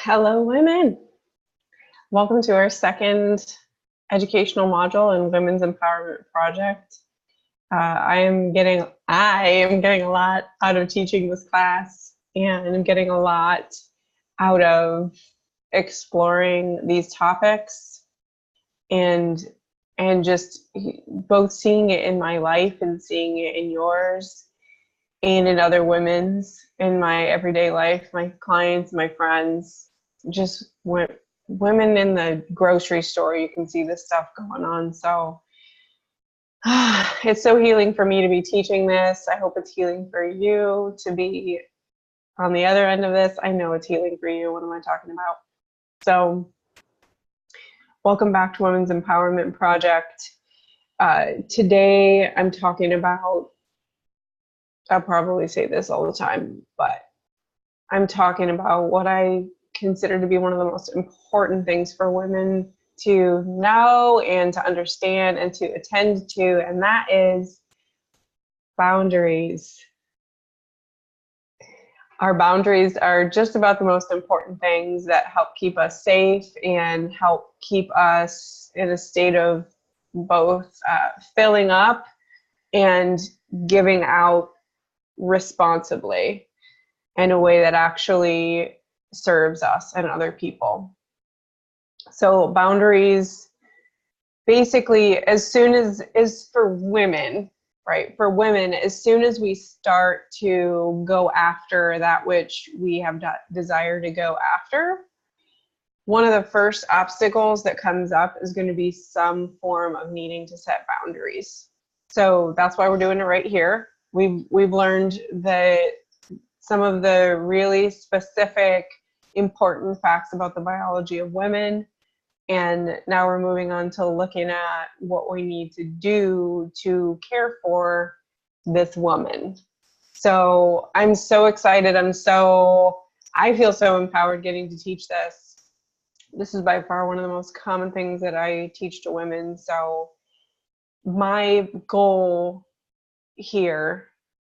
Hello, women. Welcome to our second educational module in Women's Empowerment Project. I am getting a lot out of teaching this class, and I'm getting a lot out of exploring these topics and just both seeing it in my life and seeing it in yours and in other women's in my everyday life, my clients, my friends, just women in the grocery store. You can see this stuff going on. So it's so healing for me to be teaching this. I hope it's healing for you to be on the other end of this. I know it's healing for you. What am I talking about? So welcome back to Women's Empowerment Project. Today I'm talking about, I'll probably say this all the time, but I'm talking about what I consider to be one of the most important things for women to know and to understand and to attend to, and that is boundaries. Our boundaries are just about the most important things that help keep us safe and help keep us in a state of both filling up and giving out responsibly in a way that actually serves us and other people. So boundaries, basically, as soon as is for women, right? For women, as soon as we start to go after that which we have desire to go after, one of the first obstacles that comes up is going to be some form of needing to set boundaries. So that's why we're doing it right here. We've learned that some of the really specific, important facts about the biology of women, and now we're moving on to looking at what we need to do to care for this woman. So I'm so excited. I feel so empowered getting to teach this. This is by far one of the most common things that I teach to women. So my goal here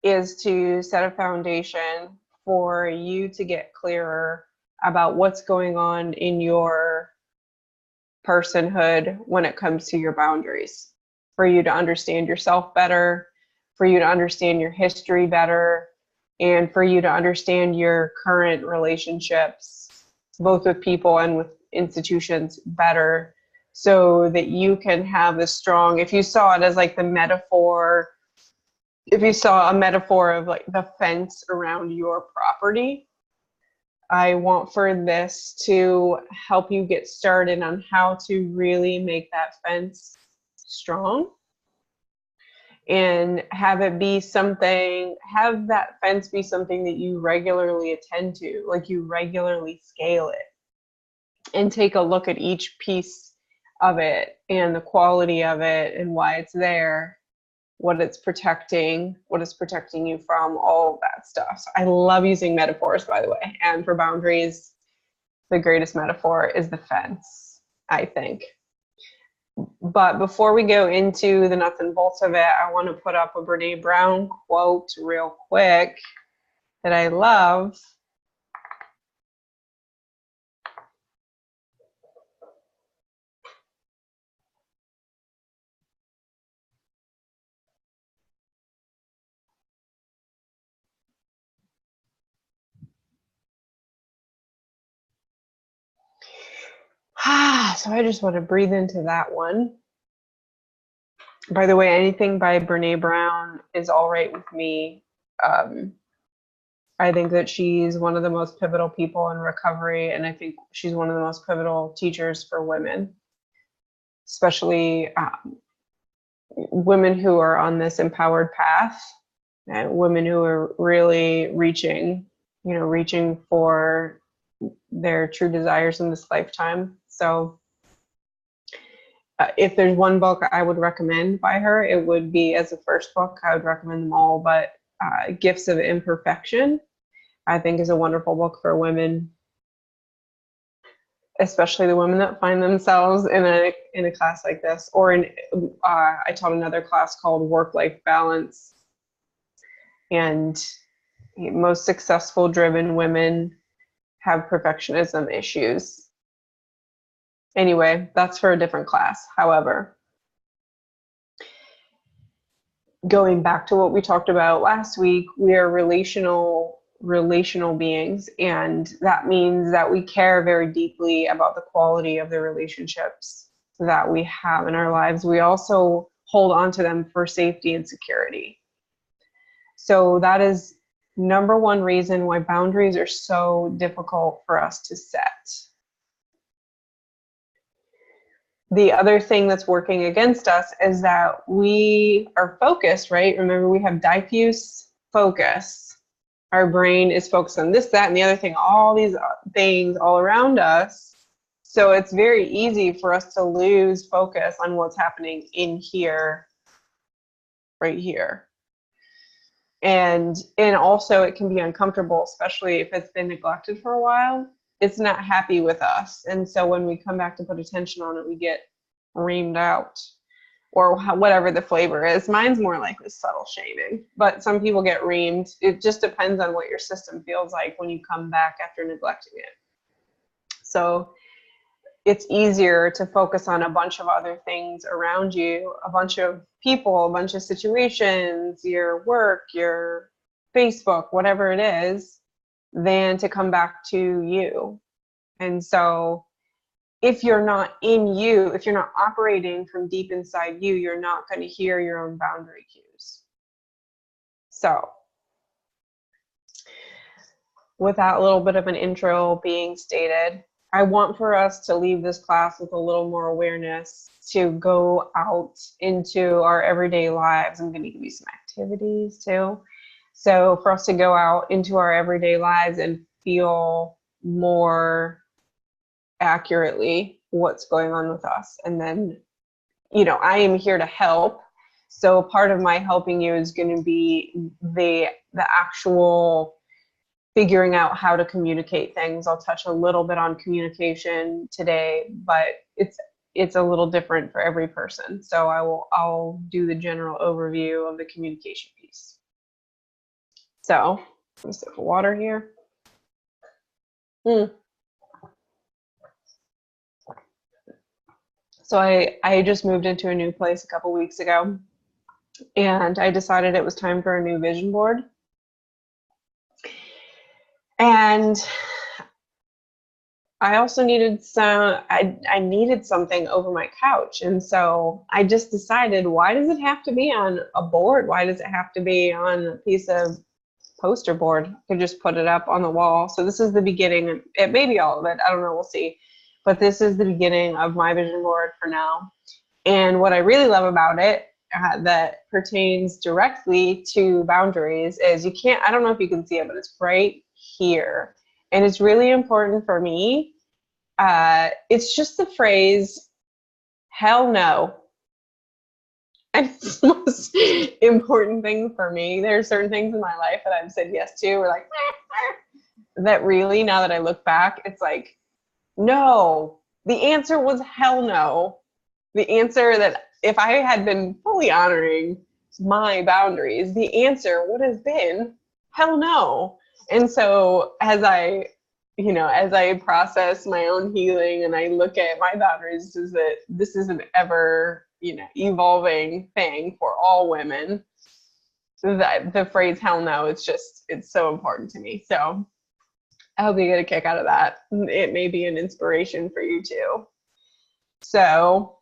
is to set a foundation for you to get clearer about what's going on in your personhood when it comes to your boundaries, for you to understand yourself better, for you to understand your history better, and for you to understand your current relationships, both with people and with institutions, better, so that you can have this strong, if you saw it as like the metaphor, if you saw a metaphor of like the fence around your property, I want for this to help you get started on how to really make that fence strong and have it be something, have that fence be something that you regularly attend to, like you regularly scale it and take a look at each piece of it and the quality of it and why it's there, what it's protecting, what it's protecting you from, all of that stuff. So I love using metaphors, by the way. And for boundaries, the greatest metaphor is the fence, I think. But before we go into the nuts and bolts of it, I want to put up a Brene Brown quote real quick that I love. So I just want to breathe into that one. By the way, anything by Brene Brown is all right with me. I think that she's one of the most pivotal people in recovery, and I think she's one of the most pivotal teachers for women, especially women who are on this empowered path and women who are really reaching for their true desires in this lifetime. So if there's one book I would recommend by her, it would be, as a first book, I would recommend them all, but Gifts of Imperfection, I think, is a wonderful book for women, especially the women that find themselves in a class like this, or I taught another class called Work-Life Balance, and most successful driven women have perfectionism issues. Anyway, that's for a different class. However, going back to what we talked about last week, we are relational beings, and that means that we care very deeply about the quality of the relationships that we have in our lives. We also hold on to them for safety and security. So that is number one reason why boundaries are so difficult for us to set. The other thing that's working against us is that we are focused, right? Remember, we have diffuse focus. Our brain is focused on this, that, and the other thing, all these things all around us. So it's very easy for us to lose focus on what's happening in here, right here. And also it can be uncomfortable, especially if it's been neglected for a while. It's not happy with us. And so when we come back to put attention on it, we get reamed out, or whatever the flavor is. Mine's more like a subtle shaming, but some people get reamed. It just depends on what your system feels like when you come back after neglecting it. So it's easier to focus on a bunch of other things around you, a bunch of people, a bunch of situations, your work, your Facebook, whatever it is, than to come back to you. And so if you're not in you, if you're not operating from deep inside you, you're not going to hear your own boundary cues. So with that little bit of an intro being stated, I want for us to leave this class with a little more awareness to go out into our everyday lives. I'm going to give you some activities too. So for us to go out into our everyday lives and feel more accurately what's going on with us. And then, I am here to help. So part of my helping you is going to be the actual figuring out how to communicate things. I'll touch a little bit on communication today, but it's a little different for every person. So I'll do the general overview of the communication piece. So let me sip of water here. So I just moved into a new place a couple weeks ago, and I decided it was time for a new vision board. And I also needed I needed something over my couch. And so I just decided, why does it have to be on a board? Why does it have to be on a piece of poster board? I could just put it up on the wall. So this is the beginning. It may be all of it. I don't know. We'll see. But this is the beginning of my vision board for now. And what I really love about it that pertains directly to boundaries is I don't know if you can see it, but it's right here. And it's really important for me. It's just the phrase, hell no. And it's the most important thing for me. There are certain things in my life that I've said yes to, or like, that really, now that I look back, it's like, no, the answer was hell no. The answer that if I had been fully honoring my boundaries, the answer would have been hell no. And so as I process my own healing and I look at my boundaries, is that this is an ever, evolving thing for all women. That the phrase hell no, it's so important to me. So I hope you get a kick out of that. It may be an inspiration for you too. So,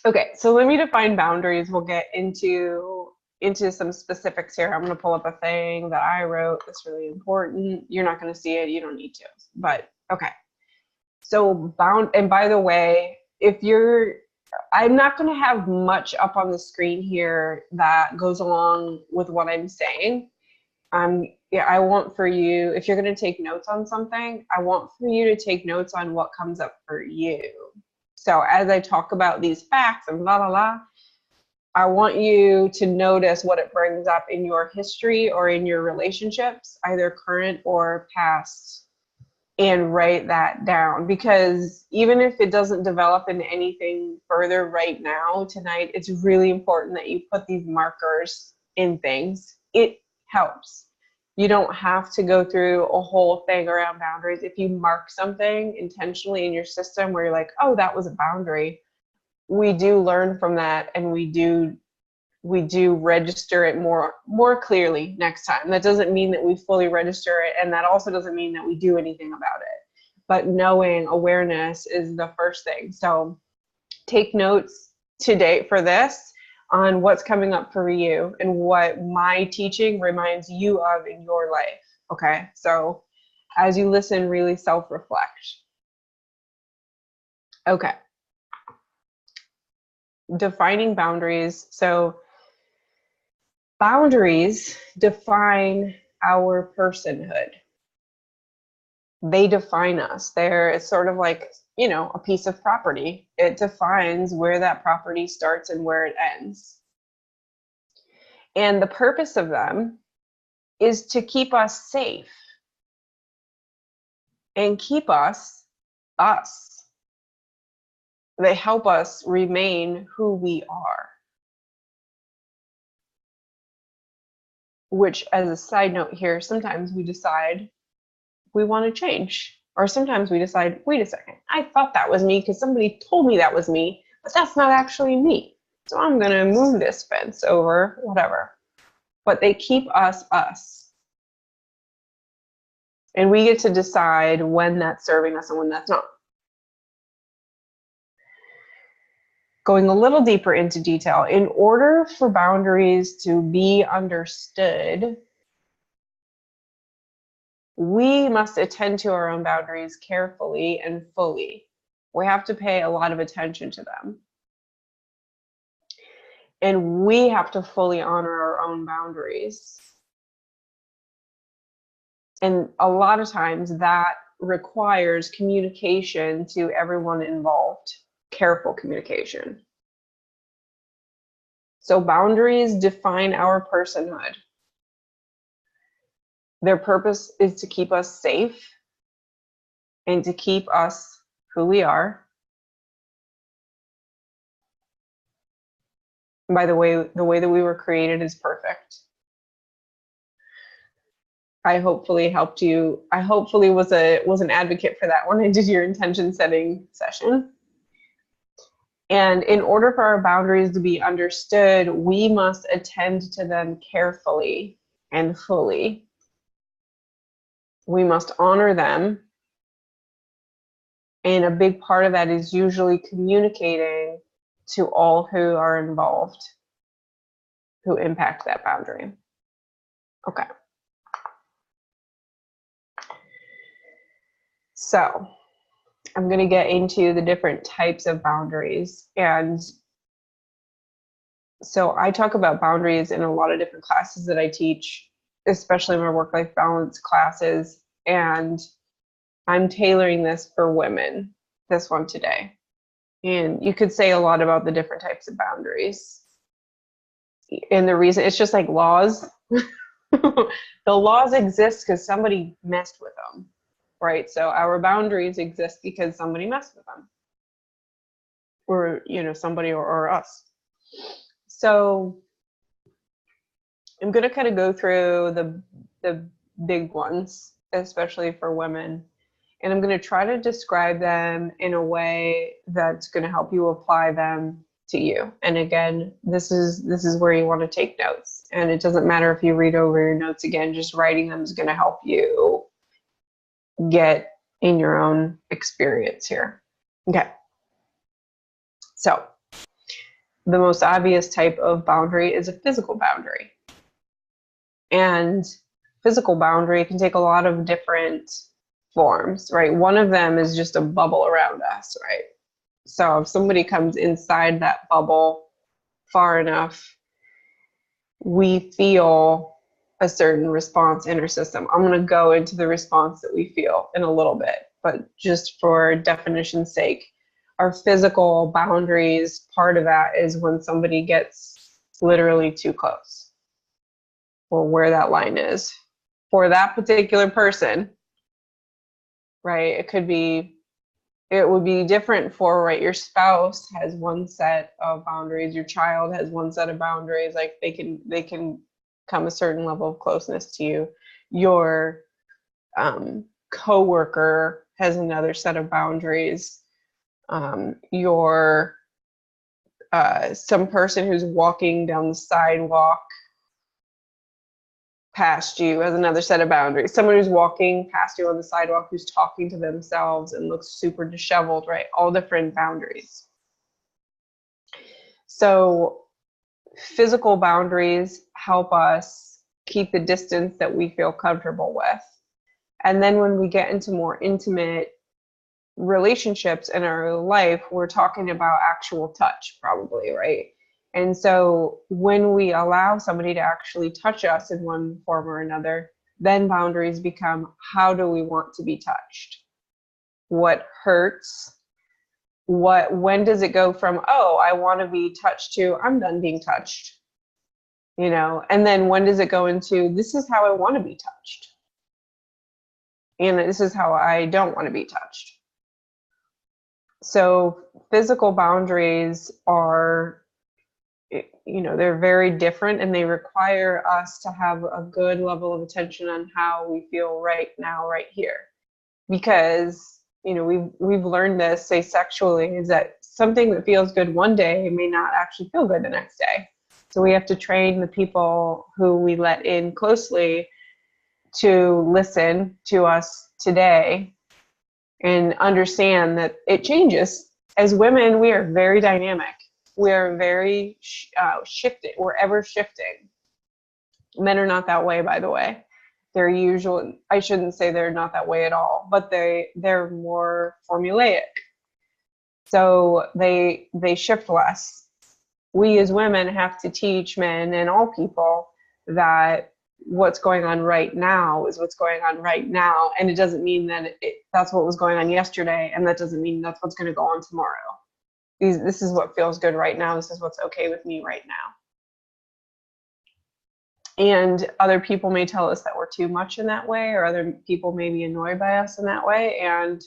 okay, so let me define boundaries. We'll get into some specifics here. I'm going to pull up a thing that I wrote that's really important. You're not going to see it. You don't need to. But, okay. So, and by the way, I'm not going to have much up on the screen here that goes along with what I'm saying. I want for you, if you're going to take notes on something, I want for you to take notes on what comes up for you. So as I talk about these facts and la la la, I want you to notice what it brings up in your history or in your relationships, either current or past, and write that down. Because even if it doesn't develop into anything further right now, tonight, it's really important that you put these markers in things. It helps. You don't have to go through a whole thing around boundaries. If you mark something intentionally in your system where you're like, oh, that was a boundary, we do learn from that, and we do register it more clearly next time. That doesn't mean that we fully register it, and that also doesn't mean that we do anything about it. But knowing, awareness is the first thing. So take notes today for this on what's coming up for you and what my teaching reminds you of in your life. Okay, so as you listen, really self-reflect. Okay, defining boundaries. So boundaries define our personhood. They define us. It's sort of like, a piece of property. It defines where that property starts and where it ends. And the purpose of them is to keep us safe and keep us. They help us remain who we are. Which, as a side note here, sometimes we decide we want to change. Or sometimes we decide, wait a second, I thought that was me because somebody told me that was me, but that's not actually me. So I'm going to move this fence over, whatever. But they keep us. And we get to decide when that's serving us and when that's not. Going a little deeper into detail, in order for boundaries to be understood, we must attend to our own boundaries carefully and fully. We have to pay a lot of attention to them. And we have to fully honor our own boundaries. And a lot of times that requires communication to everyone involved, careful communication. So boundaries define our personhood. Their purpose is to keep us safe and to keep us who we are. And by the way that we were created is perfect. I hopefully helped you. I hopefully was an advocate for that when I did your intention setting session. And in order for our boundaries to be understood, we must attend to them carefully and fully. We must honor them. And a big part of that is usually communicating to all who are involved, who impact that boundary. Okay. So I'm going to get into the different types of boundaries. And so I talk about boundaries in a lot of different classes that I teach, especially my work-life balance classes. And I'm tailoring this for women, this one today. And you could say a lot about the different types of boundaries. And the reason, it's just like laws. The laws exist because somebody messed with them, right? So our boundaries exist because somebody messed with them. Or, somebody or us. So I'm going to kind of go through the big ones, especially for women. And I'm going to try to describe them in a way that's going to help you apply them to you. And again, this is where you want to take notes. And it doesn't matter if you read over your notes again, just writing them is going to help you get in your own experience here. Okay. So the most obvious type of boundary is a physical boundary. And physical boundary can take a lot of different forms, right? One of them is just a bubble around us, right? So if somebody comes inside that bubble far enough, we feel a certain response in our system. I'm going to go into the response that we feel in a little bit, but just for definition's sake, our physical boundaries, part of that is when somebody gets literally too close, or where that line is for that particular person, right? It would be different for, right, your spouse has one set of boundaries, your child has one set of boundaries, like they can come a certain level of closeness to you. Your coworker has another set of boundaries. Your some person who's walking down the sidewalk past you has another set of boundaries. Someone who's walking past you on the sidewalk who's talking to themselves and looks super disheveled, right? All different boundaries. So physical boundaries help us keep the distance that we feel comfortable with. And then when we get into more intimate relationships in our life, we're talking about actual touch, probably, right? And so when we allow somebody to actually touch us in one form or another, then boundaries become, how do we want to be touched? What hurts? When does it go from, oh, I want to be touched, to I'm done being touched? You know, and then when does it go into, this is how I want to be touched, and this is how I don't want to be touched? So physical boundaries are, you know, they're very different, and they require us to have a good level of attention on how we feel right now, right here. Because, you know, we've learned this, say sexually, is that something that feels good one day may not actually feel good the next day. So we have to train the people who we let in closely to listen to us today and understand that it changes. As women, we are very dynamic. We are very shifted. We're ever shifting. Men are not that way, by the way. They're usually, I shouldn't say they're not that way at all, but they're more formulaic. So they shift less. We as women have to teach men and all people that what's going on right now is what's going on right now. And it doesn't mean that that's what was going on yesterday. And that doesn't mean that's what's going to go on tomorrow. This is what feels good right now. This is what's okay with me right now. And other people may tell us that we're too much in that way, or other people may be annoyed by us in that way. And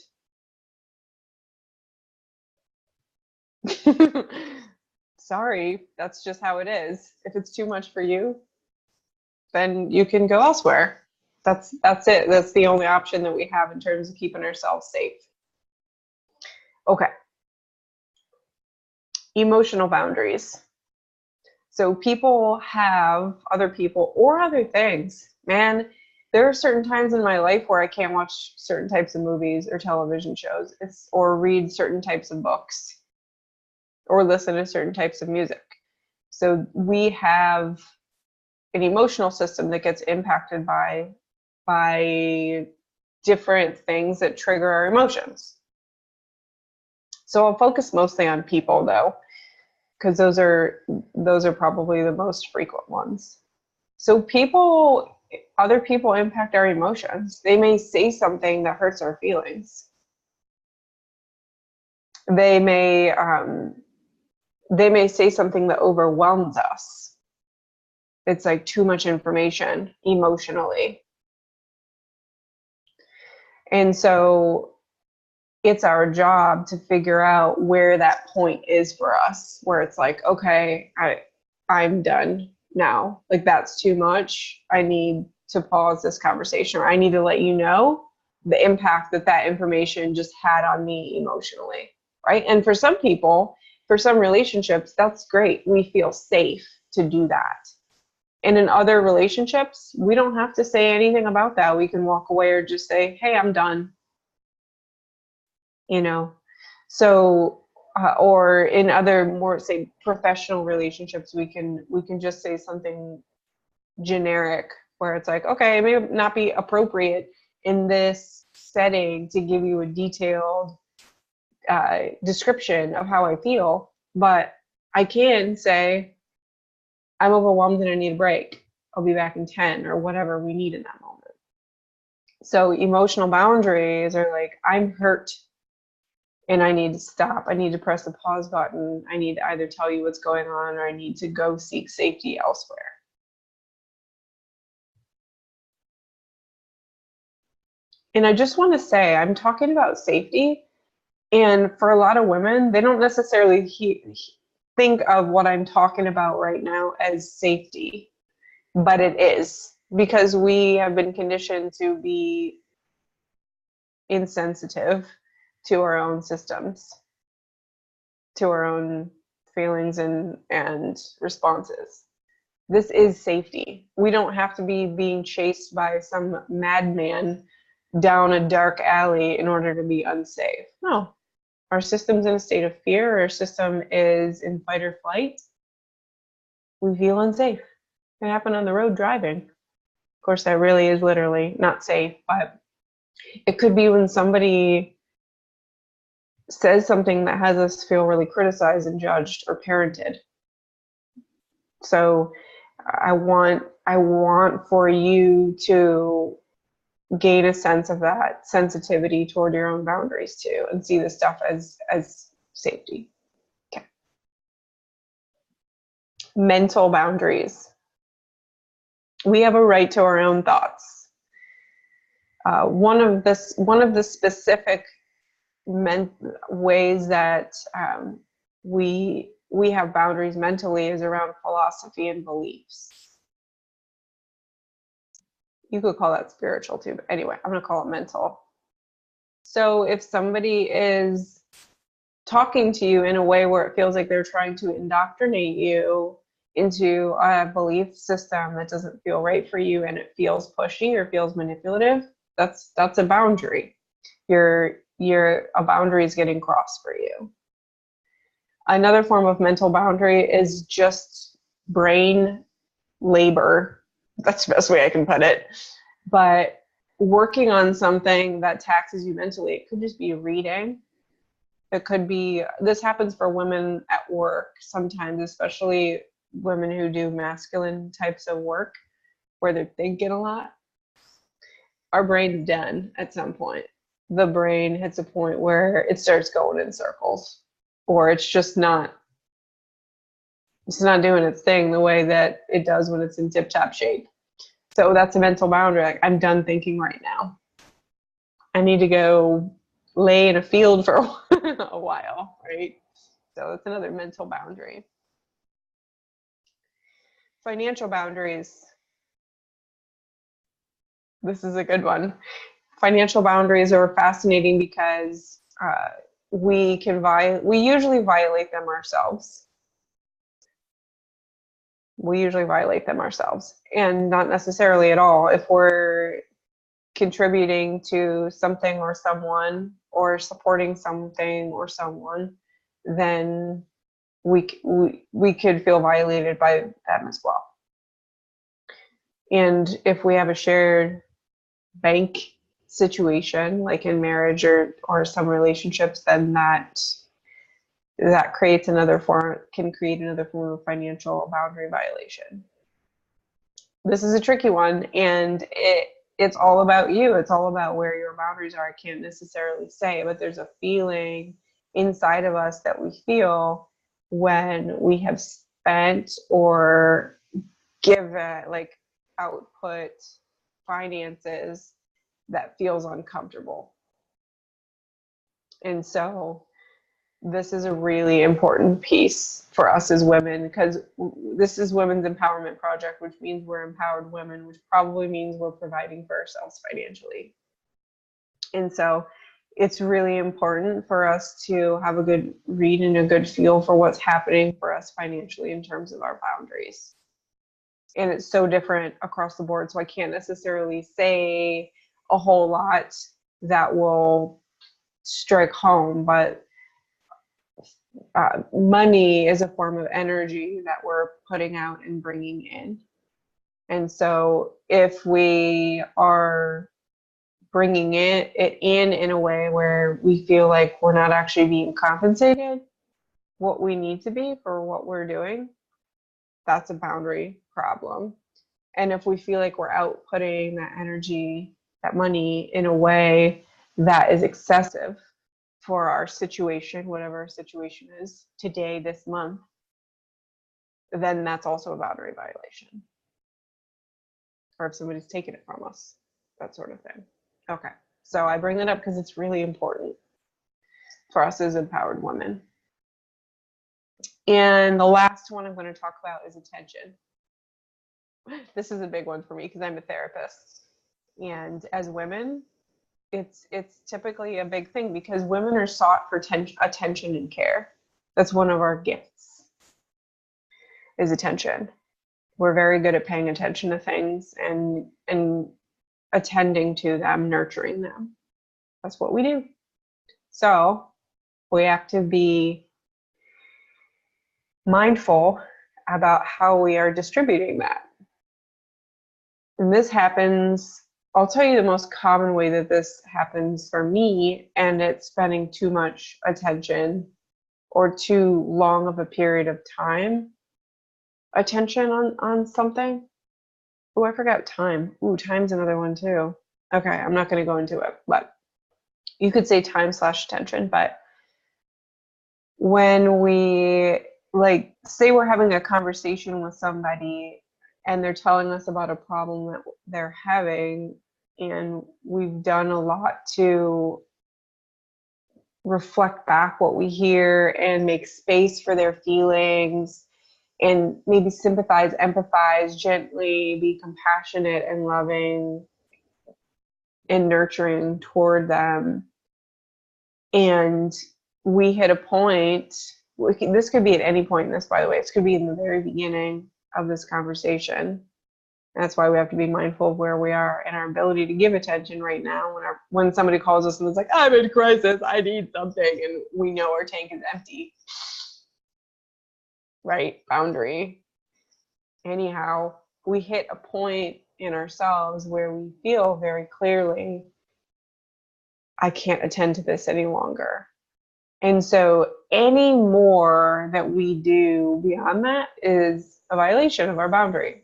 sorry, that's just how it is. If it's too much for you, then you can go elsewhere. That's it. That's the only option that we have in terms of keeping ourselves safe. Okay. Emotional boundaries. So people have other people or other things. Man, there are certain times in my life where I can't watch certain types of movies or television shows, or read certain types of books, or listen to certain types of music. So we have an emotional system that gets impacted by different things that trigger our emotions. So I'll focus mostly on people, though, because those are probably the most frequent ones. So other people impact our emotions. They may say something that hurts our feelings. They may say something that overwhelms us. It's like too much information emotionally. And so it's our job to figure out where that point is for us, where it's like, okay, I'm done now. Like, that's too much. I need to pause this conversation, or I need to let you know the impact that information just had on me emotionally, right? And for some people, for some relationships, that's great. We feel safe to do that. And in other relationships, we don't have to say anything about that. We can walk away or just say, hey, I'm done. You know, so or in other more, say, professional relationships, we can just say something generic where it's like, okay, it may not be appropriate in this setting to give you a detailed description of how I feel, but I can say, I'm overwhelmed and I need a break. I'll be back in 10, or whatever we need in that moment. So emotional boundaries are like, I'm hurt and I need to stop. I need to press the pause button. I need to either tell you what's going on, or I need to go seek safety elsewhere. And I just want to say, I'm talking about safety. And for a lot of women, they don't necessarily think of what I'm talking about right now as safety, but it is. because we have been conditioned to be insensitive to our own systems, to our own feelings and responses. This is safety. We don't have to be being chased by some madman down a dark alley in order to be unsafe. No, our system's in a state of fear, our system is in fight or flight. We feel unsafe. It can happen on the road driving. Of course, that really is literally not safe, but it could be when somebody says something that has us feel really criticized and judged or parented. So I want for you to gain a sense of that sensitivity toward your own boundaries too, and see this stuff as safety. Okay. Mental boundaries. We have a right to our own thoughts. One of the specific ways that we have boundaries mentally is around philosophy and beliefs. You could call that spiritual too, but anyway, I'm going to call it mental. So if somebody is talking to you in a way where it feels like they're trying to indoctrinate you into a belief system that doesn't feel right for you, and it feels pushy or feels manipulative, that's a boundary. A boundary is getting crossed for you. Another form of mental boundary is just brain labor. That's the best way I can put it. But working on something that taxes you mentally, it could just be reading. It could be, this happens for women at work sometimes, especially women who do masculine types of work where they're thinking a lot. Our brain's done at some point. The brain hits a point where it starts going in circles, or it's just not doing its thing the way that it does when it's in tip-top shape. So that's a mental boundary. Like, I'm done thinking right now. I need to go lay in a field for a while, right? So that's another mental boundary. Financial boundaries. This is a good one. Financial boundaries are fascinating because we usually violate them ourselves. And not necessarily at all. If we're contributing to something or someone, or supporting something or someone, then we could feel violated by them as well. And if we have a shared bank situation, like in marriage or some relationships, then that creates can create another form of financial boundary violation. This is a tricky one, and it's all about you. It's all about where your boundaries are. I can't necessarily say, but there's a feeling inside of us that we feel when we have spent or given, like, output finances that feels uncomfortable. And so this is a really important piece for us as women, because this is Women's Empowerment Project, which means we're empowered women, which probably means we're providing for ourselves financially. And so it's really important for us to have a good read and a good feel for what's happening for us financially in terms of our boundaries. And it's so different across the board, so I can't necessarily say a whole lot that will strike home, but money is a form of energy that we're putting out and bringing in. And so if we are bringing it in a way where we feel like we're not actually being compensated what we need to be for what we're doing, that's a boundary problem. And if we feel like we're outputting that energy, that money, in a way that is excessive for our situation, whatever our situation is today, this month, then that's also a boundary violation. Or if somebody's taken it from us, that sort of thing. Okay, so I bring that up because it's really important for us as empowered women. And the last one I'm going to talk about is attention. this is a big one for me because I'm a therapist. And as women, it's typically a big thing because women are sought for attention and care. That's one of our gifts, is attention. We're very good at paying attention to things and attending to them, nurturing them. That's what we do. So we have to be mindful about how we are distributing that. And this happens, I'll tell you the most common way that this happens for me, and it's spending too much attention or too long of a period of time attention on something. Oh, I forgot time. Ooh, time's another one too. Okay, I'm not going to go into it, but you could say time/attention. But when we, like, say we're having a conversation with somebody and they're telling us about a problem that they're having, and we've done a lot to reflect back what we hear and make space for their feelings and maybe sympathize, empathize, gently be compassionate and loving and nurturing toward them. And we hit a point, this could be at any point in this, by the way, this could be in the very beginning of this conversation. That's why we have to be mindful of where we are and our ability to give attention right now when somebody calls us and it's like, I'm in crisis, I need something, and we know our tank is empty. Right? Boundary. Anyhow, we hit a point in ourselves where we feel very clearly, I can't attend to this any longer. And so any more that we do beyond that is a violation of our boundary.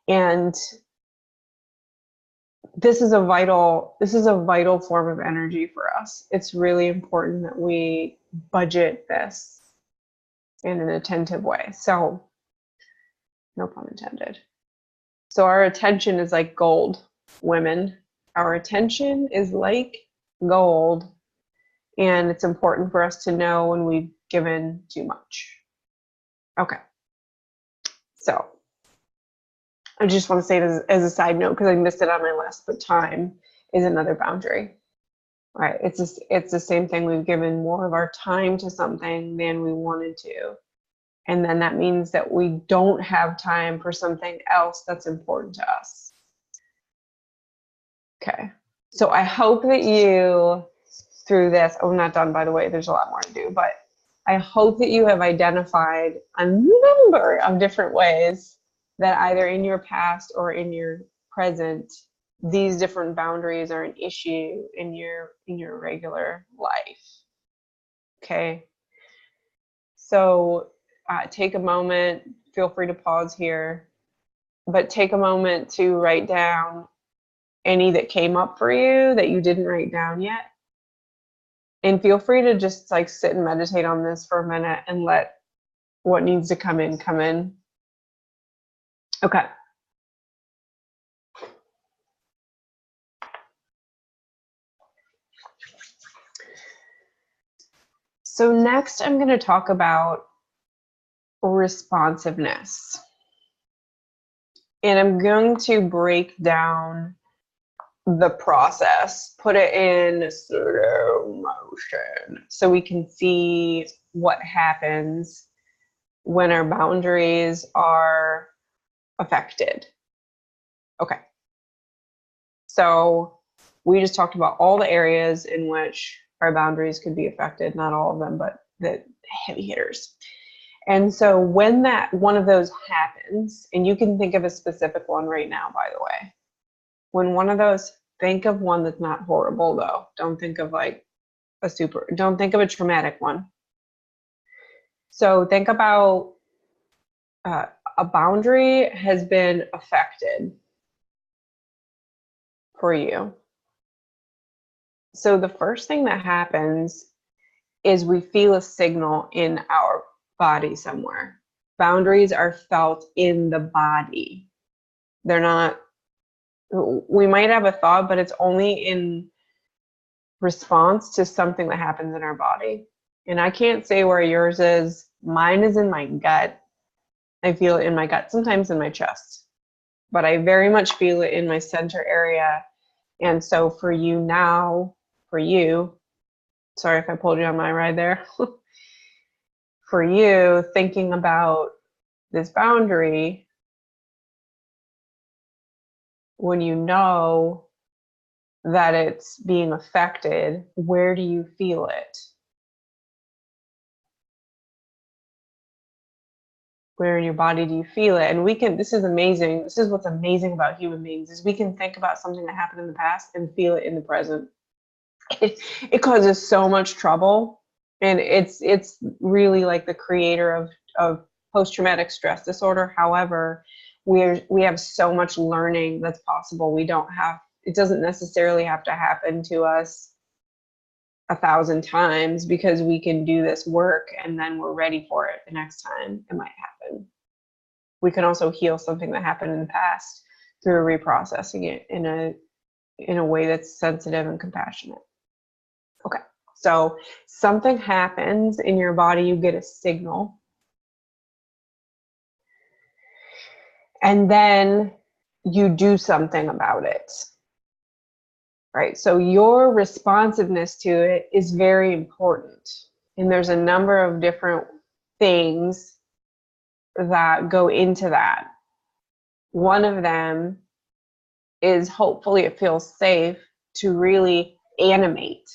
And this is a vital form of energy for us. It's really important that we budget this in an attentive way. So, no pun intended. So our attention is like gold, women. Our attention is like gold. And it's important for us to know when we've given too much. Okay. So I just want to say it as a side note because I missed it on my list, but time is another boundary. Right? It's the same thing. We've given more of our time to something than we wanted to. And then that means that we don't have time for something else that's important to us. Okay. So I hope that you, through this, I'm not done, by the way, there's a lot more to do, but I hope that you have identified a number of different ways that either in your past or in your present, these different boundaries are an issue in your regular life. Okay. So take a moment, feel free to pause here, but take a moment to write down any that came up for you that you didn't write down yet. And feel free to just like sit and meditate on this for a minute and let what needs to come in, come in. Okay. So next I'm going to talk about responsiveness. And I'm going to break down the process, put it in slow motion so we can see what happens when our boundaries are affected. Okay. So we just talked about all the areas in which our boundaries could be affected, not all of them, but the heavy hitters. And so when that one of those happens, and you can think of a specific one right now, by the way, when one of those, think of one that's not horrible though. Don't think of like don't think of a traumatic one. So think about a boundary has been affected for you. So the first thing that happens is we feel a signal in our body somewhere. Boundaries are felt in the body. They're not, we might have a thought, but it's only in response to something that happens in our body. And I can't say where yours is. Mine is in my gut. I feel it in my gut, sometimes in my chest, but I very much feel it in my center area. And so for you now, sorry if I pulled you on my ride there, for you thinking about this boundary, when you know that it's being affected, where do you feel it? Where in your body do you feel it? And this is amazing. This is what's amazing about human beings, is we can think about something that happened in the past and feel it in the present. It causes so much trouble. And it's really like the creator of post-traumatic stress disorder. However, we have so much learning that's possible. It doesn't necessarily have to happen to us 1,000 times, because we can do this work and then we're ready for it the next time it might happen. We can also heal something that happened in the past through reprocessing it in a way that's sensitive and compassionate. Okay, so something happens in your body, you get a signal, and then you do something about it. Right, so your responsiveness to it is very important. And there's a number of different things that go into that. One of them is, hopefully it feels safe to really animate.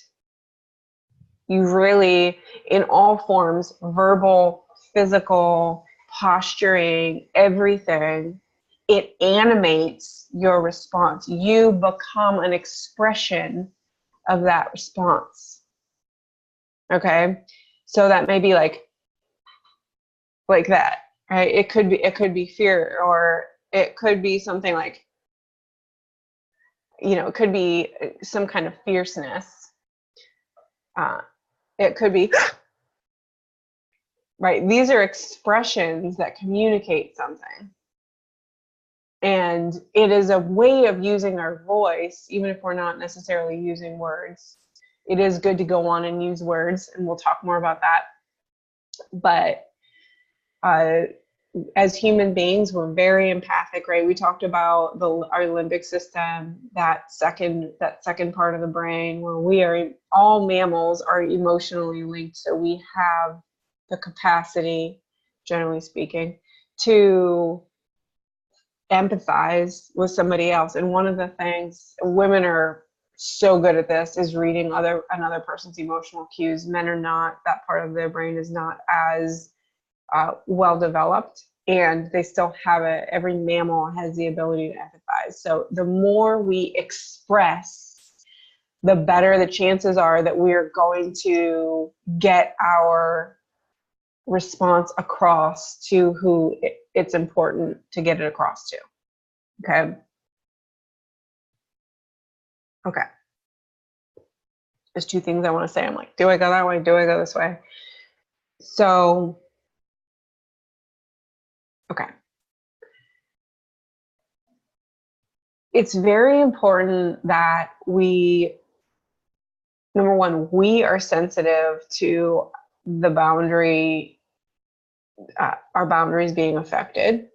You really, in all forms, verbal, physical, posturing, everything, it animates your response. You become an expression of that response. Okay, so that may be like that, right? It could be fear, or it could be something like, it could be some kind of fierceness. It could be, right? These are expressions that communicate something. And it is a way of using our voice, even if we're not necessarily using words. It is good to go on and use words, and we'll talk more about that. But as human beings, we're very empathic, right? We talked about our limbic system, that second part of the brain, where all mammals are emotionally linked. So we have the capacity, generally speaking, to empathize with somebody else. And one of the things women are so good at this is reading another person's emotional cues. Men are not. That part of their brain is not as well developed, and they still have it. Every mammal has the ability to empathize. So the more we express, the better the chances are that we're going to get our response across to who it's important to get it across to. Okay. There's two things I want to say. I'm like, do I go that way? Do I go this way? So, okay. It's very important that number one, we are sensitive to the boundary, our boundaries being affected.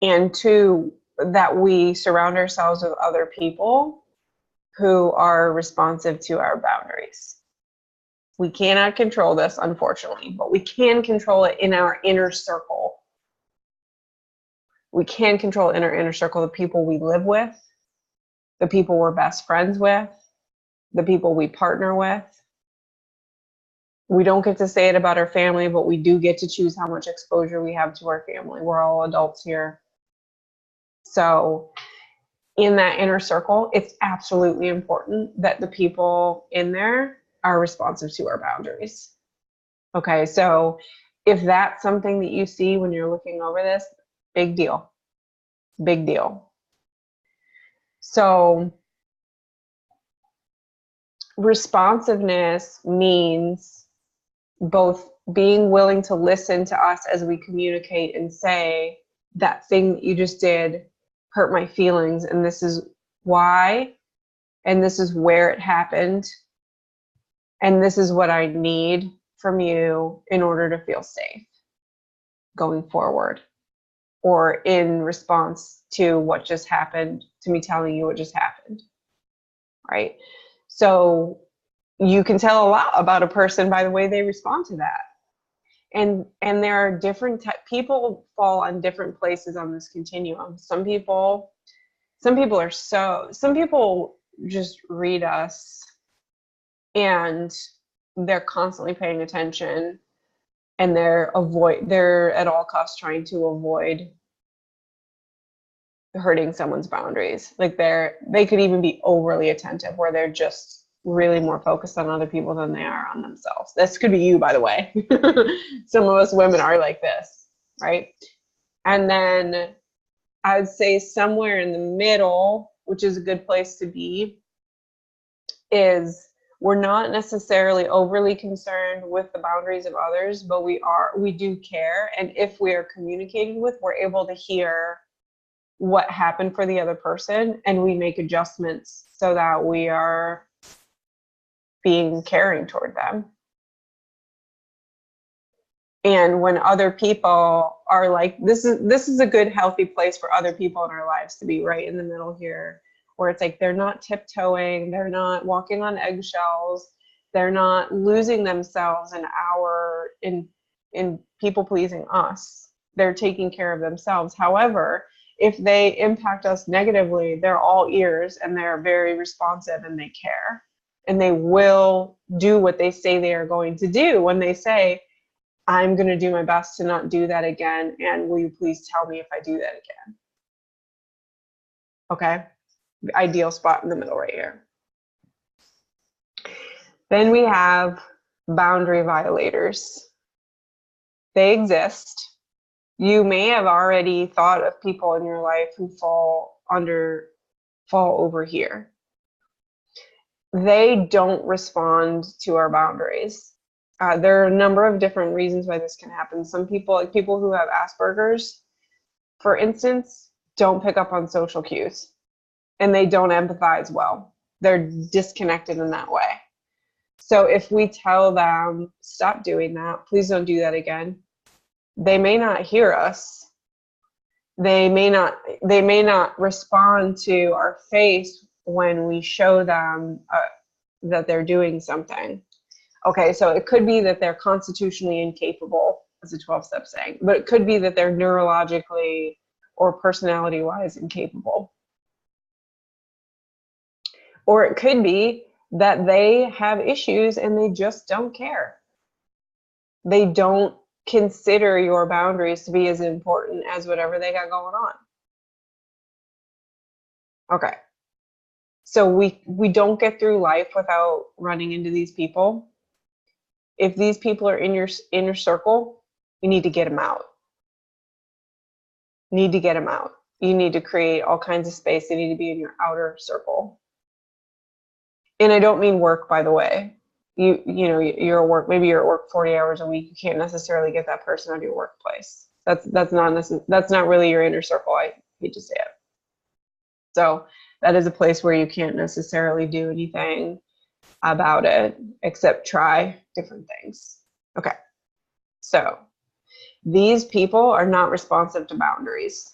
And two, that we surround ourselves with other people who are responsive to our boundaries. We cannot control this, unfortunately, but we can control it in our inner circle. We can control in our inner circle the people we live with, the people we're best friends with, the people we partner with. We don't get to say it about our family, but we do get to choose how much exposure we have to our family. We're all adults here. So in that inner circle, it's absolutely important that the people in there are responsive to our boundaries. Okay, so if that's something that you see when you're looking over this, big deal. Big deal. So responsiveness means both being willing to listen to us as we communicate and say, that thing that you just did hurt my feelings, and this is why, and this is where it happened, and this is what I need from you in order to feel safe going forward. or in response to what just happened, to me telling you what just happened, right? So you can tell a lot about a person by the way they respond to that. And there are different people fall on different places on this continuum. Some people just read us and they're constantly paying attention, and they're at all costs trying to avoid hurting someone's boundaries. Like they could even be overly attentive, where they're just really more focused on other people than they are on themselves. This could be you, by the way. Some of us women are like this, right? And then I'd say somewhere in the middle, which is a good place to be, is we're not necessarily overly concerned with the boundaries of others, but we do care. And if we are communicating with, we're able to hear what happened for the other person, and we make adjustments so that we are being caring toward them. And when other people are like, this is a good, healthy place for other people in our lives to be, right in the middle here, where it's like they're not tiptoeing, they're not walking on eggshells, they're not losing themselves in people pleasing us. They're taking care of themselves. However, if they impact us negatively, they're all ears, and they're very responsive, and they care, and they will do what they say they are going to do when they say, I'm going to do my best to not do that again, and will you please tell me if I do that again? Okay, ideal spot in the middle right here. Then we have boundary violators. They exist. You may have already thought of people in your life who fall over here. They don't respond to our boundaries. There are a number of different reasons why this can happen. Some people, like people who have Asperger's, for instance, don't pick up on social cues, and they don't empathize well. They're disconnected in that way. So if we tell them, stop doing that, please don't do that again, they may not hear us. They may not respond to our face when we show them that they're doing something. Okay, so it could be that they're constitutionally incapable, as a 12-step saying, but it could be that they're neurologically or personality-wise incapable. Or it could be that they have issues and they just don't care. They don't consider your boundaries to be as important as whatever they got going on. Okay, so we don't get through life without running into these people. If these people are in your inner circle, you need to get them out. You need to get them out. You need to create all kinds of space. They need to be in your outer circle. And I don't mean work, by the way. You know, you're at work, maybe you're at work 40 hours a week. You can't necessarily get that person out of your workplace. That's not really your inner circle. I hate to say it. So that is a place where you can't necessarily do anything about it except try different things. Okay. So these people are not responsive to boundaries.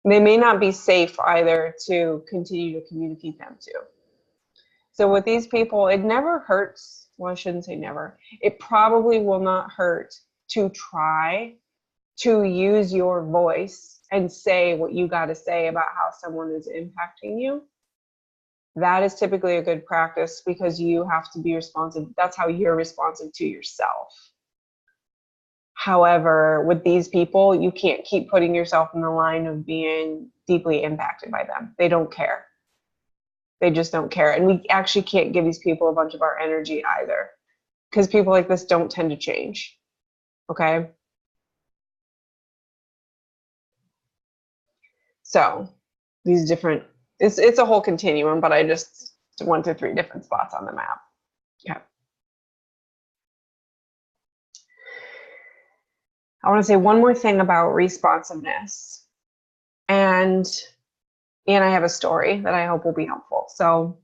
They may not be safe either to continue to communicate them to. So with these people, it never hurts. Well, I shouldn't say never. It probably will not hurt to try to use your voice and say what you got to say about how someone is impacting you. That is typically a good practice, because you have to be responsive. That's how you're responsive to yourself. However, with these people, you can't keep putting yourself in the line of being deeply impacted by them. They don't care. They just don't care. And we actually can't give these people a bunch of our energy either, because people like this don't tend to change. Okay? So these different, it's a whole continuum, but I just went to 3 different spots on the map. Okay. I want to say one more thing about responsiveness. And I have a story that I hope will be helpful. So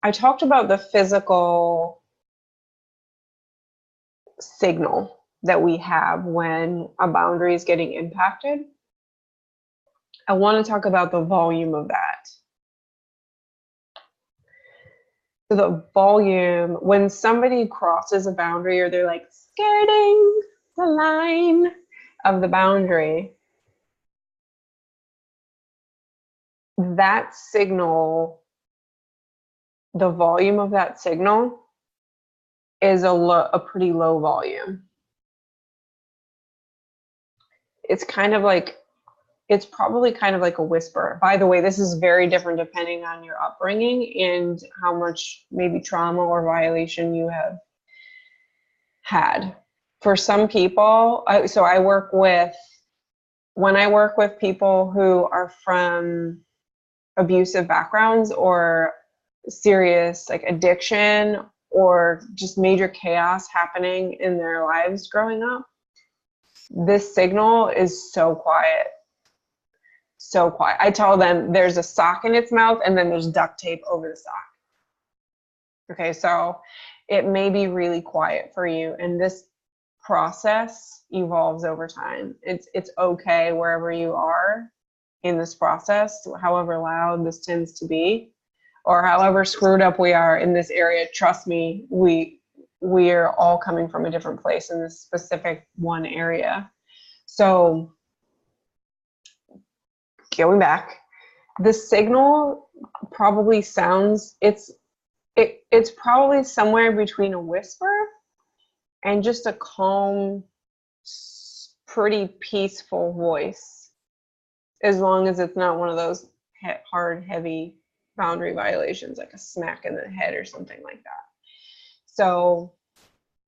I talked about the physical signal that we have when a boundary is getting impacted. I want to talk about the volume of that. So the volume, when somebody crosses a boundary or they're like skirting the line of the boundary, that signal, the volume of that signal is a pretty low volume. It's probably kind of like a whisper. By the way, this is very different depending on your upbringing and how much maybe trauma or violation you have had. For some people, when I work with people who are from abusive backgrounds or serious like addiction or just major chaos happening in their lives growing up, this signal is so quiet. So quiet. I tell them there's a sock in its mouth and then there's duct tape over the sock. Okay, so it may be really quiet for you, and this process evolves over time. It's okay wherever you are in this process, however loud this tends to be, or however screwed up we are in this area. Trust me, we are all coming from a different place in this specific one area. So going back, the signal probably sounds, it's probably somewhere between a whisper and just a calm, pretty peaceful voice, as long as it's not one of those hard, heavy boundary violations, like a smack in the head or something like that. So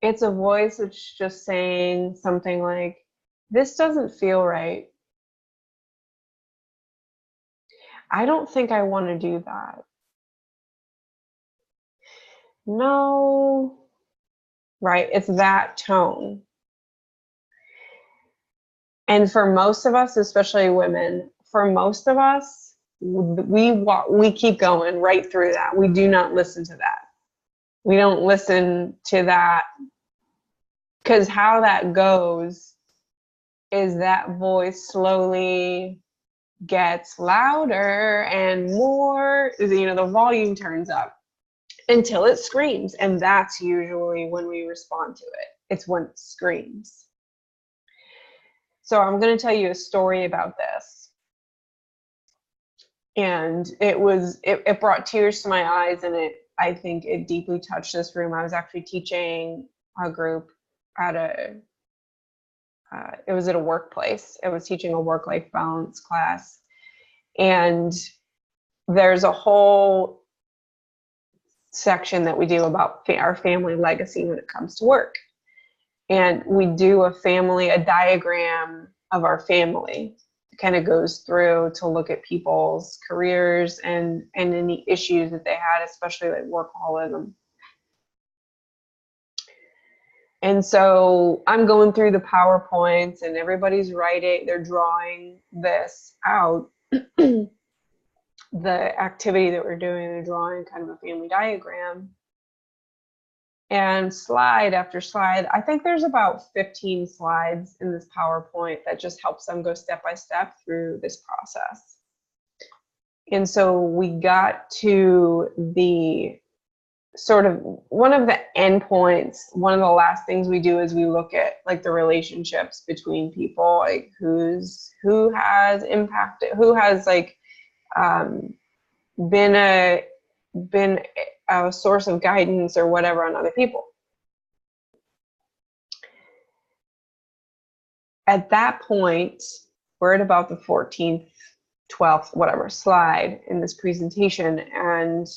it's a voice that's just saying something like, this doesn't feel right. I don't think I want to do that. No, right? It's that tone. And for most of us, especially women, for most of us, we keep going right through that. We do not listen to that. We don't listen to that, because how that goes is that voice slowly gets louder and more, the volume turns up until it screams. And that's usually when we respond to it. It's when it screams. So I'm going to tell you a story about this. And it brought tears to my eyes, and I think it deeply touched this room. I was actually teaching a group at it was at a workplace. I was teaching a work-life balance class. And there's a whole section that we do about our family legacy when it comes to work. And we do a diagram of our family. It kind of goes through to look at people's careers and any issues that they had, especially like workaholism. And so I'm going through the PowerPoints and everybody's they're drawing this out. The activity that we're doing, they're drawing kind of a family diagram. And slide after slide, I think there's about 15 slides in this PowerPoint that just helps them go step by step through this process. And so we got to the sort of one of the endpoints. One of the last things we do is we look at like the relationships between people, like who has impacted, who has like been a source of guidance or whatever on other people. At that point, we're at about the 14th, 12th, whatever slide in this presentation, and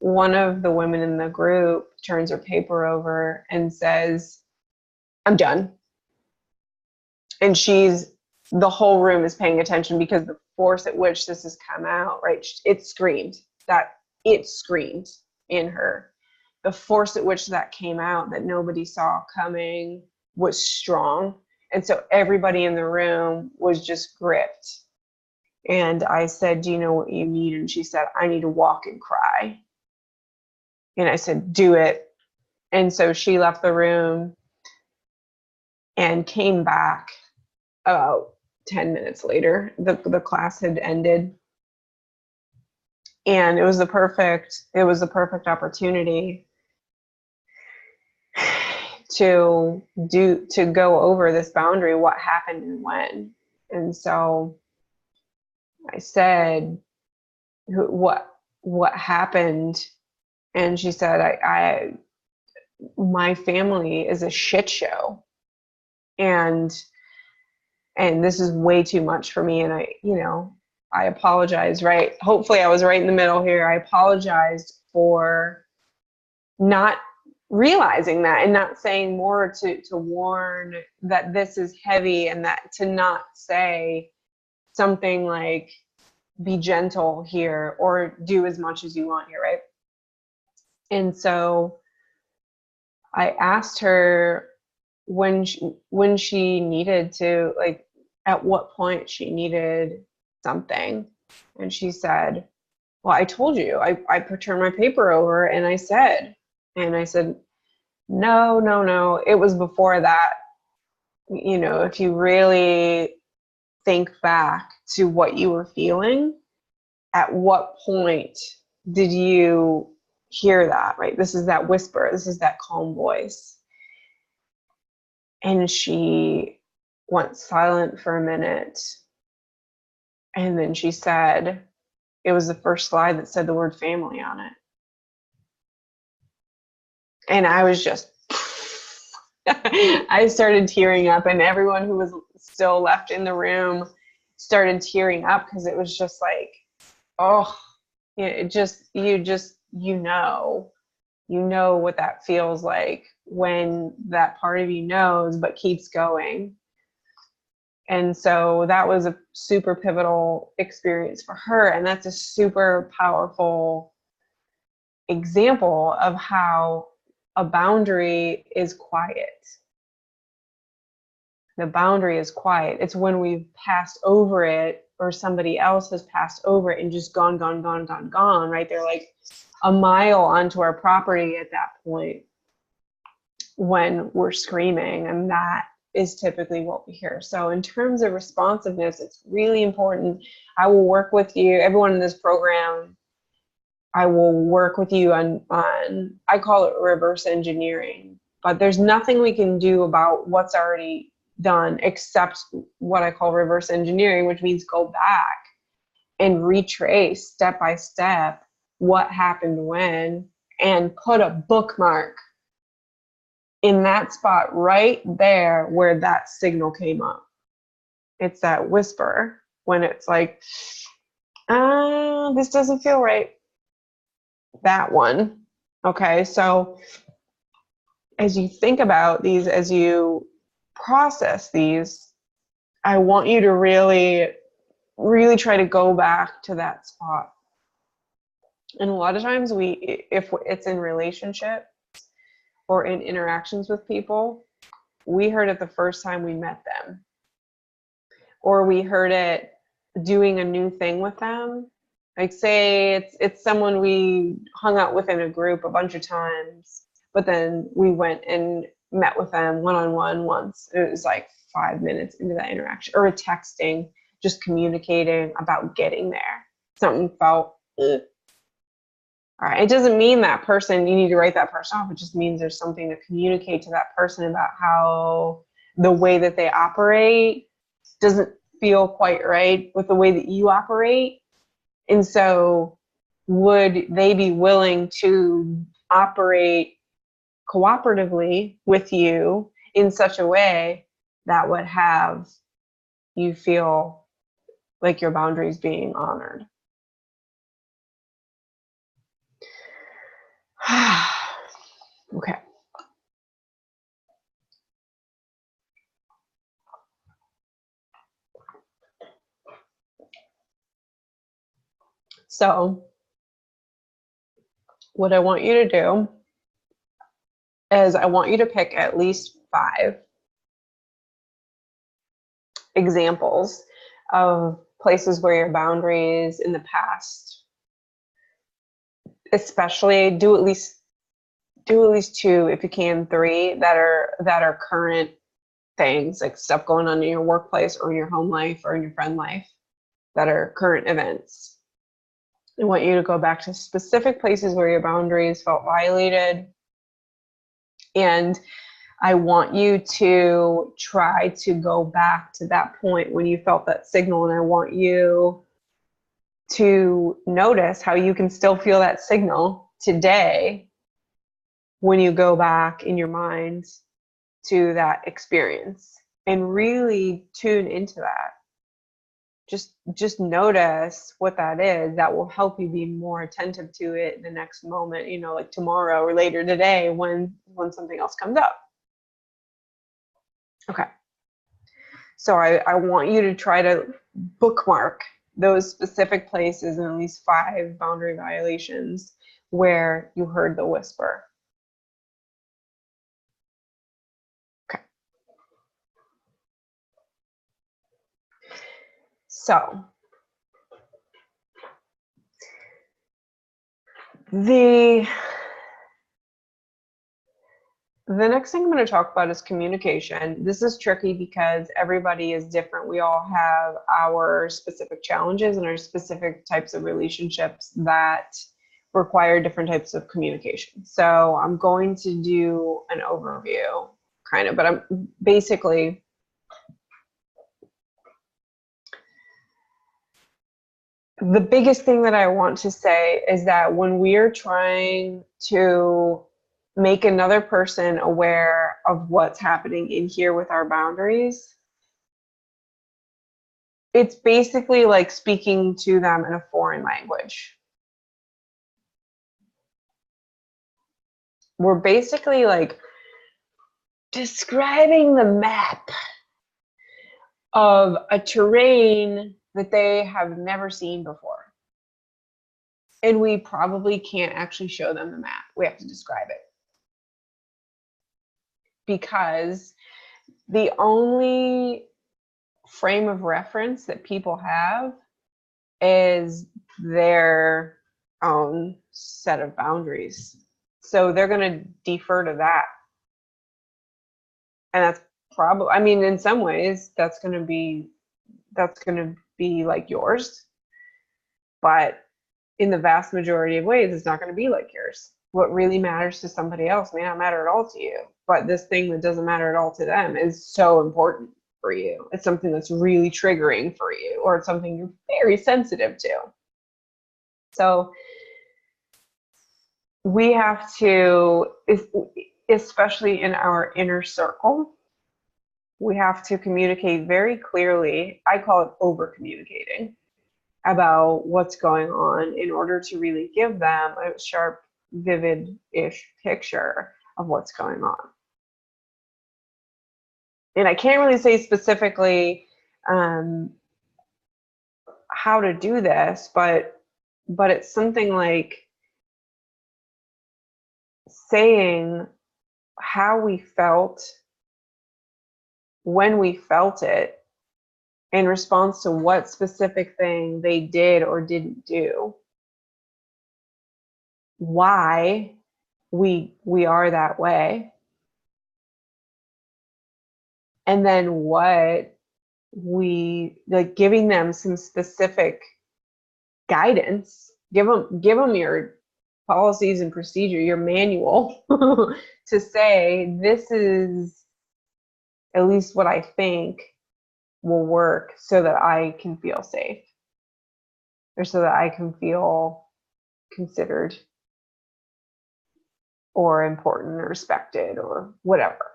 one of the women in the group turns her paper over and says, "I'm done." And the whole room is paying attention because the force at which this has come out, right? It screamed in her. The force at which that came out that nobody saw coming was strong. And so everybody in the room was just gripped. And I said, "Do you know what you need?" And she said, "I need to walk and cry." And I said, "Do it." And so she left the room and came back about 10 minutes later. The class had ended, and it was the perfect opportunity to go over this boundary, what happened and when. And so I said, what happened? And she said, I my family is a shit show, and this is way too much for me. And I apologize, right? Hopefully I was right in the middle here. I apologized for not realizing that and not saying more to warn that this is heavy, and that to not say something like, be gentle here, or do as much as you want here, right? And so I asked her when she needed to, like, at what point she needed something. And she said, well, I told you, I turned my paper over and I said, no, it was before that. If you really think back to what you were feeling, at what point did you hear that, right? This is that whisper, this is that calm voice. And she went silent for a minute. And then she said, it was the first slide that said the word family on it. And I was just, I started tearing up, and everyone who was still left in the room started tearing up, because it was just like, oh, you know what that feels like when that part of you knows but keeps going. And so that was a super pivotal experience for her. And that's a super powerful example of how a boundary is quiet. The boundary is quiet. It's when we've passed over it, or somebody else has passed over it and just gone, right? They're like a mile onto our property at that point when we're screaming, and that is typically what we hear. So in terms of responsiveness, it's really important. I will work with you, everyone in this program, I will work with you on I call it reverse engineering, but there's nothing we can do about what's already done except what I call reverse engineering, which means go back and retrace step by step what happened when, and put a bookmark in that spot right there where that signal came up. It's that whisper when it's like, this doesn't feel right. That one. Okay, so as you think about these, as you process these, I want you to really, really try to go back to that spot. And a lot of times if it's in relationship or in interactions with people, we heard it the first time we met them, or we heard it doing a new thing with them. Like, say it's someone we hung out with in a group a bunch of times, but then we went and met with them one-on-one once. It was like 5 minutes into that interaction, or a texting, just communicating about getting there. Something felt, ugh. All right, it doesn't mean that person, you need to write that person off. It just means there's something to communicate to that person about how the way that they operate doesn't feel quite right with the way that you operate. And so would they be willing to operate cooperatively with you in such a way that would have you feel like your boundaries being honored? Okay. So what I want you to do is I want you to pick at least 5 examples of places where your boundaries in the past, especially do at least 2, if you can, 3 that are current things, like stuff going on in your workplace or in your home life or in your friend life that are current events. I want you to go back to specific places where your boundaries felt violated. And I want you to try to go back to that point when you felt that signal. And I want you to notice how you can still feel that signal today when you go back in your mind to that experience, and really tune into that. Just notice what that is. That will help you be more attentive to it the next moment, like tomorrow or later today when something else comes up. Okay. So I want you to try to bookmark those specific places and at least 5 boundary violations where you heard the whisper. Okay. So the next thing I'm going to talk about is communication. This is tricky because everybody is different. We all have our specific challenges and our specific types of relationships that require different types of communication. So I'm going to do an overview, kind of, but I'm basically the biggest thing that I want to say is that when we're trying to make another person aware of what's happening in here with our boundaries, it's basically like speaking to them in a foreign language. We're basically like describing the map of a terrain that they have never seen before. And we probably can't actually show them the map. We have to describe it. Because the only frame of reference that people have is their own set of boundaries. So they're going to defer to that. And that's probably, I mean, in some ways, that's going to be like yours. But in the vast majority of ways, it's not going to be like yours. What really matters to somebody else may not matter at all to you. But this thing that doesn't matter at all to them is so important for you. It's something that's really triggering for you, or it's something you're very sensitive to. So we have to, especially in our inner circle, we have to communicate very clearly. I call it over communicating about what's going on in order to really give them a sharp, vivid-ish picture of what's going on. And I can't really say specifically how to do this, but it's something like saying how we felt when we felt it in response to what specific thing they did or didn't do, why we are that way, and then what we like, giving them some specific guidance. Give them your policies and procedure, your manual to say, this is at least what I think will work so that I can feel safe, or so that I can feel considered or important or respected or whatever.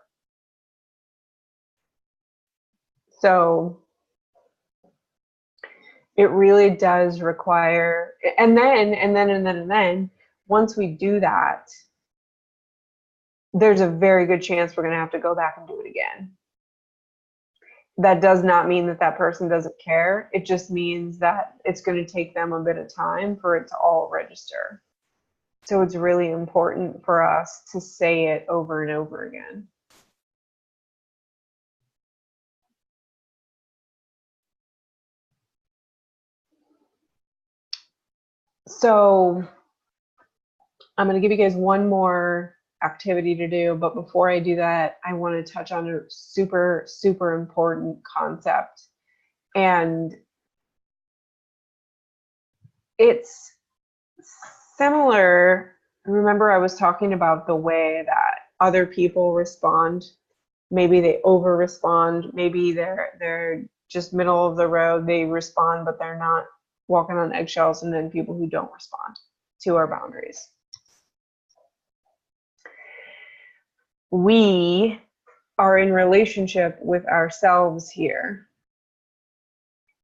So it really does require, and then once we do that, there's a very good chance we're going to have to go back and do it again. That does not mean that that person doesn't care. It just means that it's going to take them a bit of time for it to all register. So it's really important for us to say it over and over again. So I'm going to give you guys one more activity to do. But before I do that, I want to touch on a super, super important concept. And it's similar. Remember, I was talking about the way that other people respond. Maybe they over respond. Maybe they're just middle of the road. They respond, but they're not walking on eggshells. And then people who don't respond to our boundaries. We are in relationship with ourselves here.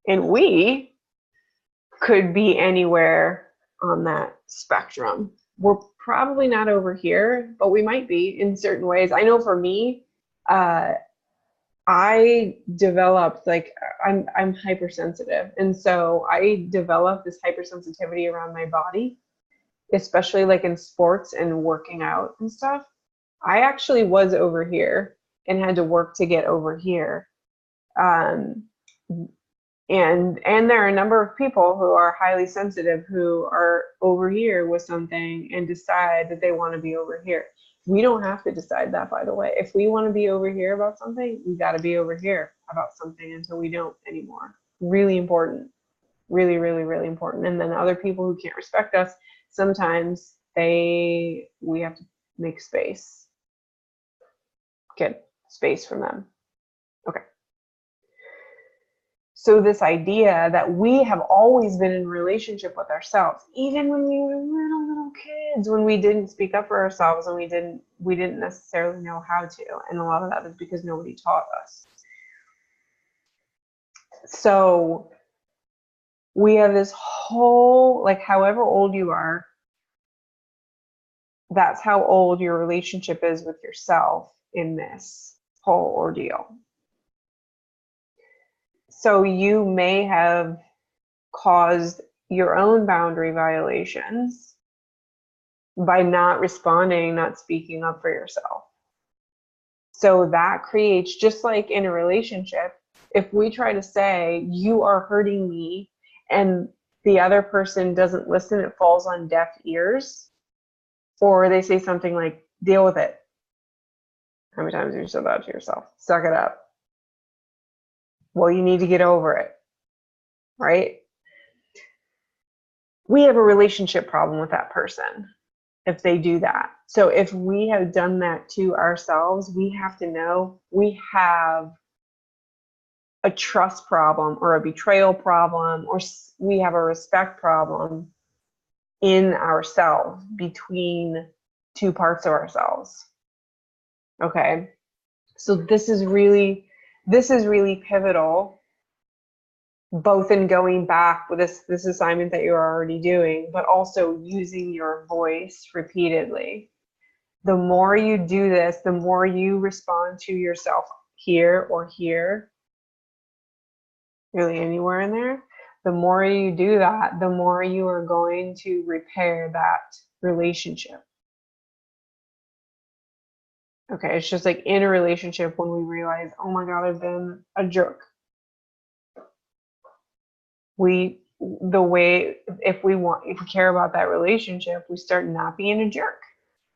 And we could be anywhere on that spectrum. We're probably not over here, but we might be in certain ways. I know for me, I developed, like, I'm hypersensitive. And so I developed this hypersensitivity around my body, especially like in sports and working out and stuff. I actually was over here and had to work to get over here. And there are a number of people who are highly sensitive who are over here with something and decide that they want to be over here. We don't have to decide that, by the way. If we want to be over here about something, we got to be over here about something until we don't anymore. Really important. Really, really, really important. And then other people who can't respect us, sometimes we have to make space. Get space from them. Okay. So this idea that we have always been in relationship with ourselves, even when we were little kids, when we didn't speak up for ourselves and we didn't necessarily know how to. And a lot of that is because nobody taught us. So we have this whole, like, however old you are, that's how old your relationship is with yourself in this whole ordeal. So you may have caused your own boundary violations by not responding, not speaking up for yourself. So that creates, just like in a relationship, if we try to say, you are hurting me, and the other person doesn't listen, it falls on deaf ears, or they say something like, deal with it. How many times have you said that to yourself? Suck it up. Well, you need to get over it, right? We have a relationship problem with that person if they do that. So if we have done that to ourselves, we have to know we have a trust problem or a betrayal problem, or we have a respect problem in ourselves, between two parts of ourselves. Okay. So this is really pivotal, both in going back with this assignment that you're already doing, but also using your voice repeatedly. The more you do this, the more you respond to yourself here or here, really anywhere in there, the more you do that, the more you are going to repair that relationship. Okay, it's just like in a relationship when we realize, oh my God, I've been a jerk. If we care about that relationship, we start not being a jerk.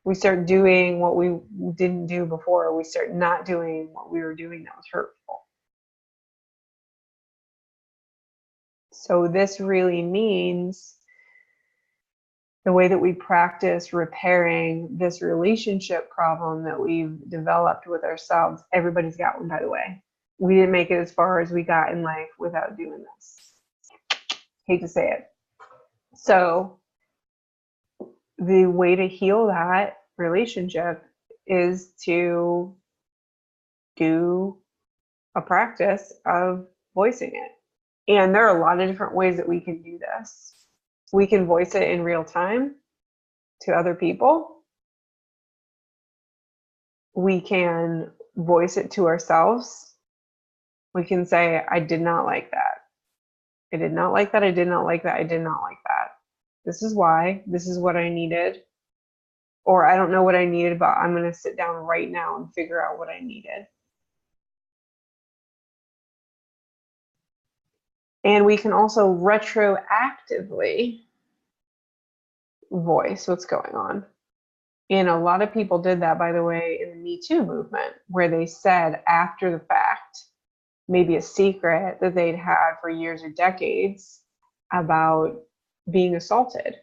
We start doing what we didn't do before. We start not doing what we were doing that was hurtful. So this really means the way that we practice repairing this relationship problem that we've developed with ourselves. Everybody's got one, by the way. We didn't make it as far as we got in life without doing this. Hate to say it. So the way to heal that relationship is to do a practice of voicing it. And there are a lot of different ways that we can do this. We can voice it in real time to other people. We can voice it to ourselves. We can say, I did not like that. I did not like that. I did not like that. I did not like that. This is why. This is what I needed. Or I don't know what I needed, but I'm going to sit down right now and figure out what I needed. And we can also retroactively voice what's going on. And a lot of people did that, by the way, in the Me Too movement, where they said after the fact, maybe a secret that they'd had for years or decades about being assaulted.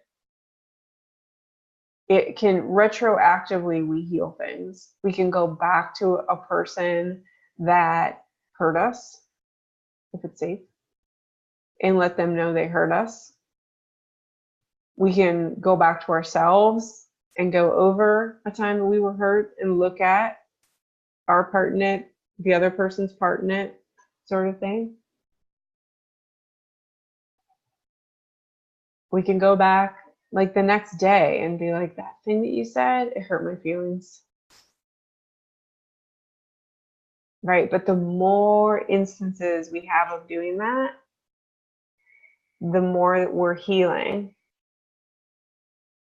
It can retroactively, we heal things. We can go back to a person that hurt us, if it's safe, and let them know they hurt us. We can go back to ourselves and go over a time that we were hurt and look at our part in it, the other person's part in it, sort of thing. We can go back like the next day and be like, that thing that you said, it hurt my feelings. Right? But the more instances we have of doing that, the more that we're healing,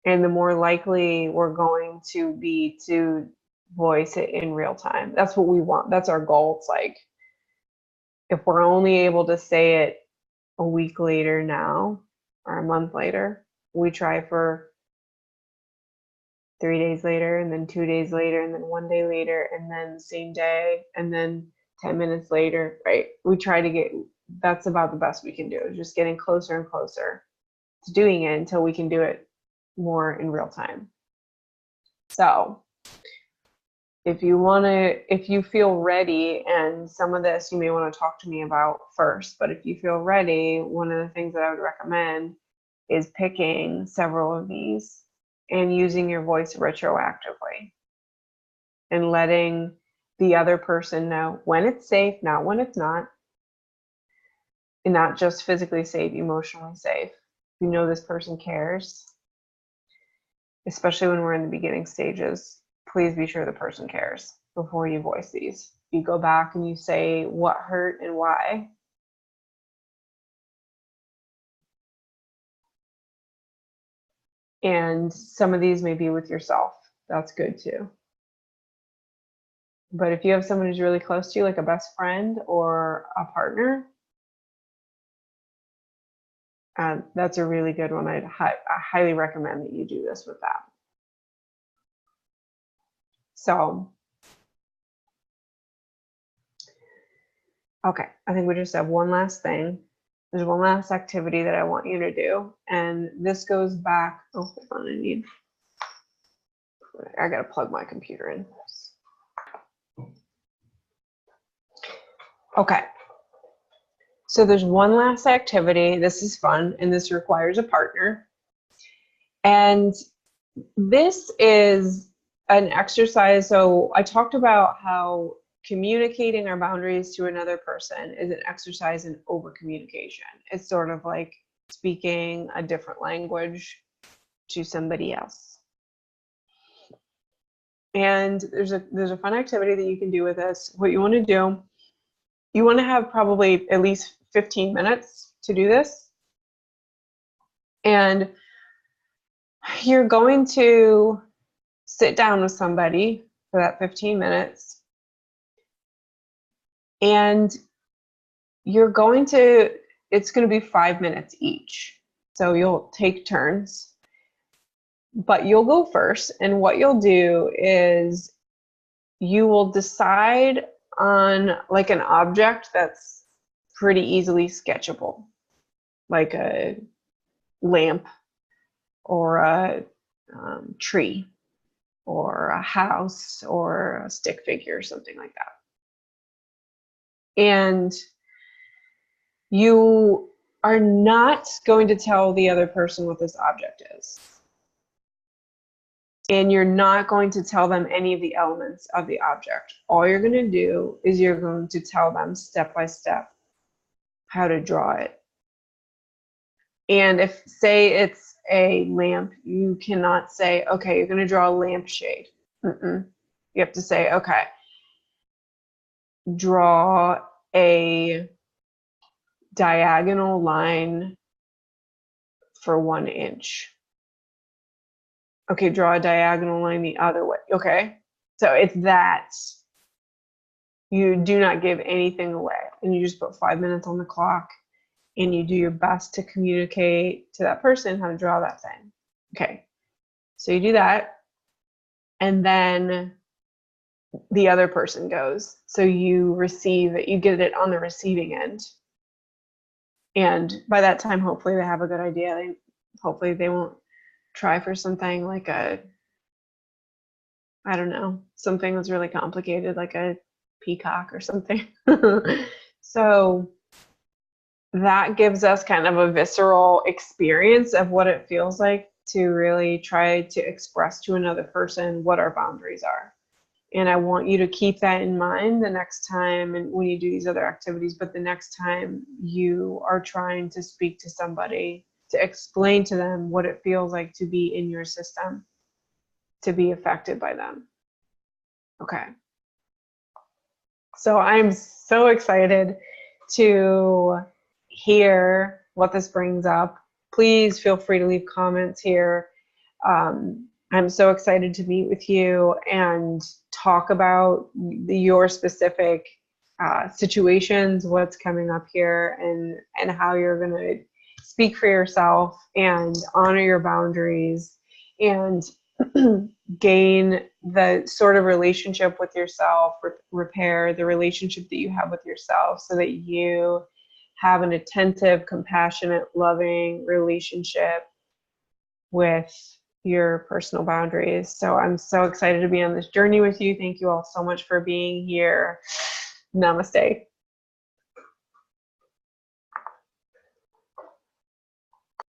and the more likely we're going to be to voice it in real time. That's what we want. That's our goal. It's like, if we're only able to say it a week later now, or a month later, we try for 3 days later, and then 2 days later, and then 1 day later, and then the same day, and then 10 minutes later, right? We try to get, that's about the best we can do, is just getting closer and closer to doing it until we can do it more in real time. So if you feel ready, and some of this you may want to talk to me about first, but if you feel ready, one of the things that I would recommend is picking several of these and using your voice retroactively and letting the other person know when it's safe, not when it's not, and not just physically safe, emotionally safe. You know this person cares, especially when we're in the beginning stages. Please be sure the person cares before you voice these. You go back and you say what hurt and why. And some of these may be with yourself. That's good too. But if you have someone who's really close to you, like a best friend or a partner, that's a really good one. I highly recommend that you do this with that. So, okay, I think we just have one last thing. There's one last activity that I want you to do. And this goes back, oh, hold on, I gotta plug my computer in. Okay. So there's one last activity. This is fun, and this requires a partner. And this is an exercise. So I talked about how communicating our boundaries to another person is an exercise in over communication. It's sort of like speaking a different language to somebody else. And there's a fun activity that you can do with this. What you want to do, you want to have probably at least 15 minutes to do this. And you're going to sit down with somebody for that 15 minutes. And it's going to be 5 minutes each. So you'll take turns, but you'll go first. And what you'll do is you will decide on like an object that's pretty easily sketchable, like a lamp or a tree or a house or a stick figure or something like that. And you are not going to tell the other person what this object is. And you're not going to tell them any of the elements of the object. All you're going to do is you're going to tell them step by step how to draw it. And if, say, it's a lamp, you cannot say, okay, you're going to draw a lampshade. You have to say, okay, draw a diagonal line for 1 inch. Okay, draw a diagonal line the other way. Okay, so it's that. You do not give anything away, and you just put 5 minutes on the clock, and you do your best to communicate to that person how to draw that thing. Okay, so you do that. and then the other person goes. So you receive it, you get it on the receiving end. And by that time, hopefully they have a good idea. Hopefully they won't try for something like I don't know, something that's really complicated, like a peacock or something. So that gives us kind of a visceral experience of what it feels like to really try to express to another person what our boundaries are. And I want you to keep that in mind the next time, and when you do these other activities, but the next time you are trying to speak to somebody, to explain to them what it feels like to be in your system, to be affected by them. Okay. So I'm so excited to hear what this brings up. Please feel free to leave comments here. I'm so excited to meet with you and talk about your specific situations, what's coming up here, and how you're going to speak for yourself and honor your boundaries and gain the sort of relationship with yourself, repair the relationship that you have with yourself so that you have an attentive, compassionate, loving relationship with your personal boundaries. So I'm so excited to be on this journey with you. Thank you all so much for being here. Namaste.